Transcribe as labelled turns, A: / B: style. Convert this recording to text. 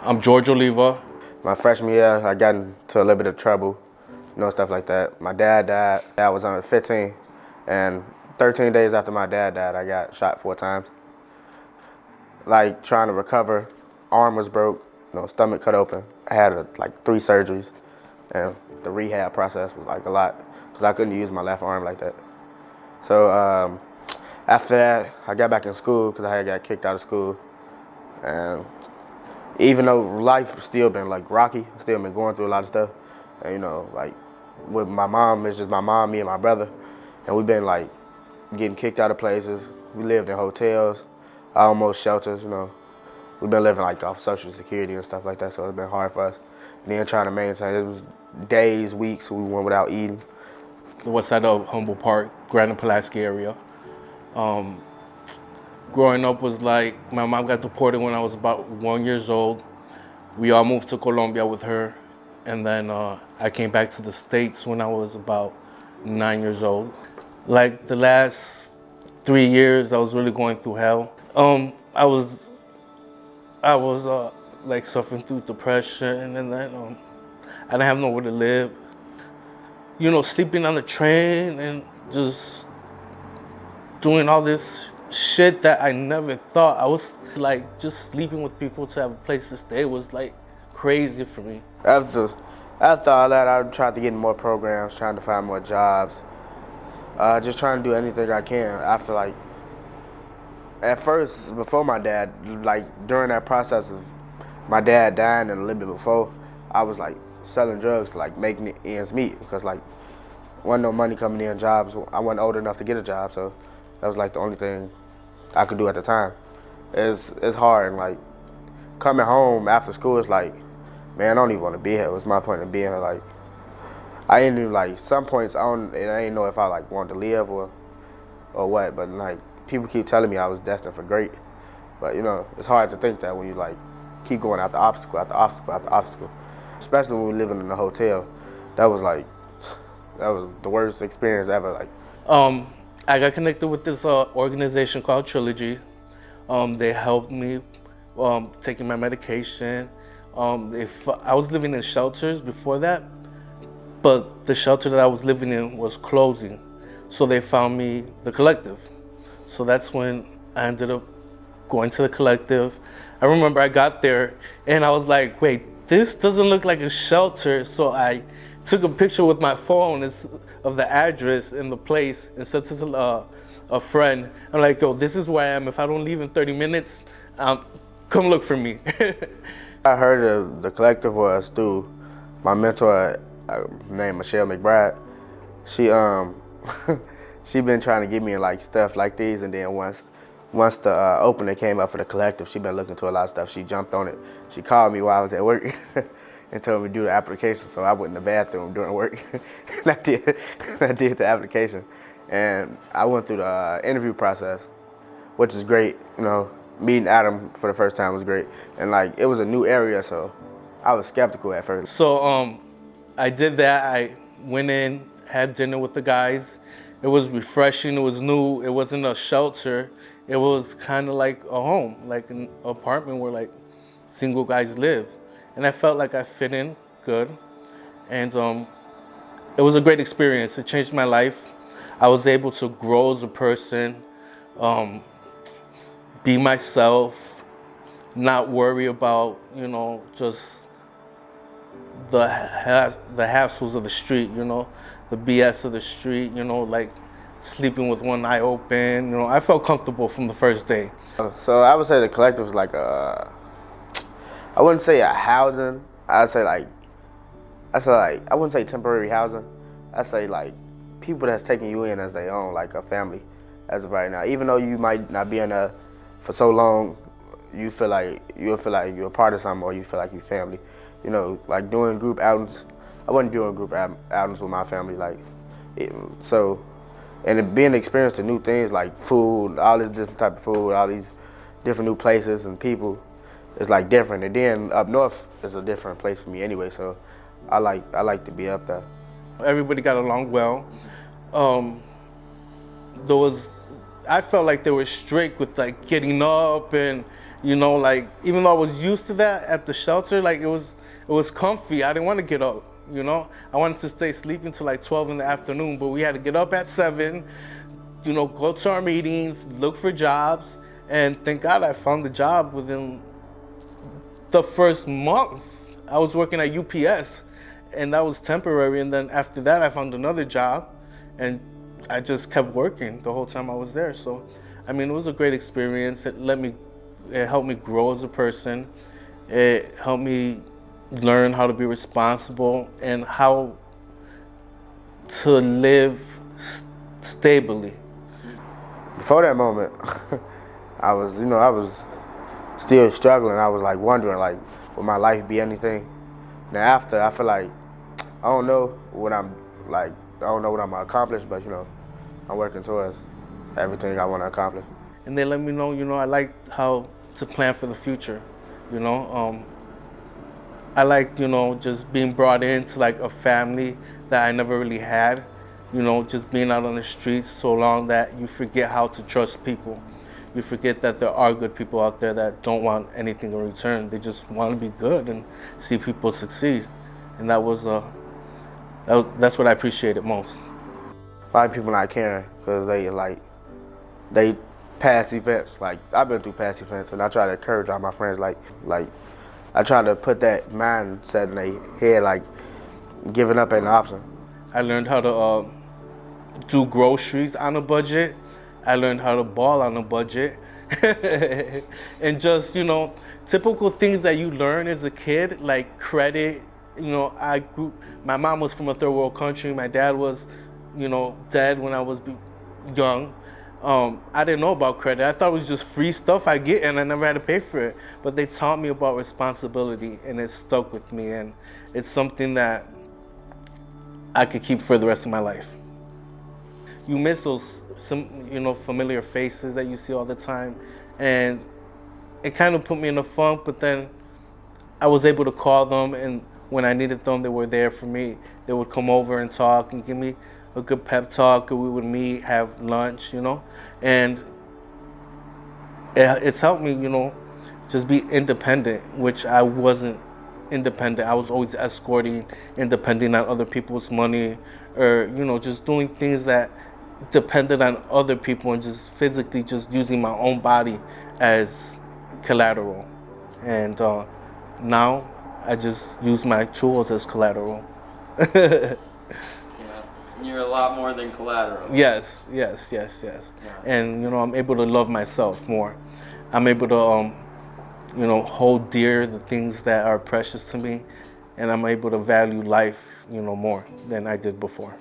A: I'm George Oliva.
B: My freshman year, I got into a little bit of trouble, stuff like that. My dad died. I was under 15, and 13 days after my dad died, I got shot 4 times. Like trying to recover, arm was broke, stomach cut open. I had like 3 surgeries, and the rehab process was like a lot because I couldn't use my left arm like that. So after that, I got back in school because I had got kicked out of school, and even though life still been like rocky, still been going through a lot of stuff, and like with my mom, it's just my mom, me and my brother, and we've been like getting kicked out of places. We lived in hotels, almost shelters, We've been living like off Social Security and stuff like that, so it's been hard for us. And then trying to maintain, it was days, weeks, we went without eating.
A: The west side of Humboldt Park, Grand Pulaski area. Growing up was like, my mom got deported when I was about 1 year old. We all moved to Colombia with her. And then I came back to the States when I was about 9 years old. Like the last 3 years, I was really going through hell. I was like suffering through depression, and then I didn't have nowhere to live. Sleeping on the train and just doing all this shit that I never thought. I was like, just sleeping with people to have a place to stay was like crazy for me.
B: After all that, I tried to get in more programs, trying to find more jobs, just trying to do anything I can. After like, at first, before my dad, like during that process of my dad dying and a little bit before, I was like selling drugs to like make ends meet because like wasn't no money coming in, jobs. I wasn't old enough to get a job, so that was like the only thing I could do at the time. It's hard, and like coming home after school, it's like, man, I don't even want to be here. What's my point of being here? Like, I ain't even like some points I ain't know if I like wanted to live or what, but like people keep telling me I was destined for great. But it's hard to think that when you like keep going after obstacle after obstacle after obstacle. Especially when we were living in a hotel. That was the worst experience ever. Like,
A: I got connected with this organization called Trilogy. They helped me taking my medication. I was living in shelters before that, but the shelter that I was living in was closing. So they found me the Collective. So that's when I ended up going to the Collective. I remember I got there and I was like, wait, this doesn't look like a shelter. So I took a picture with my phone of the address and the place and sent it to a friend. I'm like, yo, this is where I am. If I don't leave in 30 minutes, come look for me.
B: I heard of the Collective was through my mentor named Michelle McBride. She been trying to get me in like stuff like these, and then once the opening came up for the Collective, she been looking to a lot of stuff. She jumped on it. She called me while I was at work and told me to do the application. So I went in the bathroom during work and I did the application, and I went through the interview process, which is great. Meeting Adam for the first time was great, and like it was a new area, so I was skeptical at first.
A: So I did that. I went in, had dinner with the guys. It was refreshing, it was new, it wasn't a shelter. It was kind of like a home, like an apartment where like single guys live. And I felt like I fit in good. And it was a great experience. It changed my life. I was able to grow as a person, be myself, not worry about, just the hassles of the street, the BS of the street, like sleeping with one eye open. I felt comfortable from the first day.
B: So I would say the Collective is like I wouldn't say a housing. I wouldn't say temporary housing. I say like people that's taking you in as their own, like a family as of right now. Even though you might not be in there for so long, you'll feel like you're a part of something, or you feel like you're family. Like doing group outings. I wasn't doing group outings with my family, and it being experienced to new things like food, all this different type of food, all these different new places and people, it's like different. And then up north is a different place for me anyway, so I like to be up there.
A: Everybody got along well. I felt like they were strict with like getting up and You know, like even though I was used to that at the shelter, like it was comfy. I didn't want to get up. You know, I wanted to stay sleeping till like 12 in the afternoon, but we had to get up at 7. You know, go to our meetings, look for jobs, and thank God I found the job within the first month. I was working at UPS, and that was temporary. And then after that, I found another job, and I just kept working the whole time I was there. So, I mean, it was a great experience. It helped me grow as a person. It helped me learn how to be responsible and how to live stably.
B: Before that moment, I was still struggling. I was like wondering, like, will my life be anything? Now after, I feel like I don't know what I'm gonna accomplish, but I'm working towards everything I want to accomplish.
A: And they let me know, I like how to plan for the future. I like, just being brought into like a family that I never really had. Just being out on the streets so long that you forget how to trust people. You forget that there are good people out there that don't want anything in return. They just want to be good and see people succeed. And that's what I appreciated most.
B: A lot of people not caring because they past events. Like, I've been through past events, and I try to encourage all my friends. Like I try to put that mindset in their head, like giving up ain't an option.
A: I learned how to do groceries on a budget. I learned how to ball on a budget. And just, typical things that you learn as a kid, like credit. My mom was from a third world country. My dad was, dead when I was young. I didn't know about credit. I thought it was just free stuff I get and I never had to pay for it. But they taught me about responsibility, and it stuck with me. And it's something that I could keep for the rest of my life. You miss those familiar faces that you see all the time, and it kind of put me in a funk. But then I was able to call them, and when I needed them, they were there for me. They would come over and talk and give me a good pep talk, and we would meet, have lunch, and it's helped me, just be independent, which I wasn't independent. I was always escorting and depending on other people's money, or just doing things that depended on other people, and just physically just using my own body as collateral. And now I just use my tools as collateral.
C: Yeah, you're a lot more than collateral.
A: Yes. Yeah. And I'm able to love myself more. I'm able to hold dear the things that are precious to me, and I'm able to value life, more than I did before.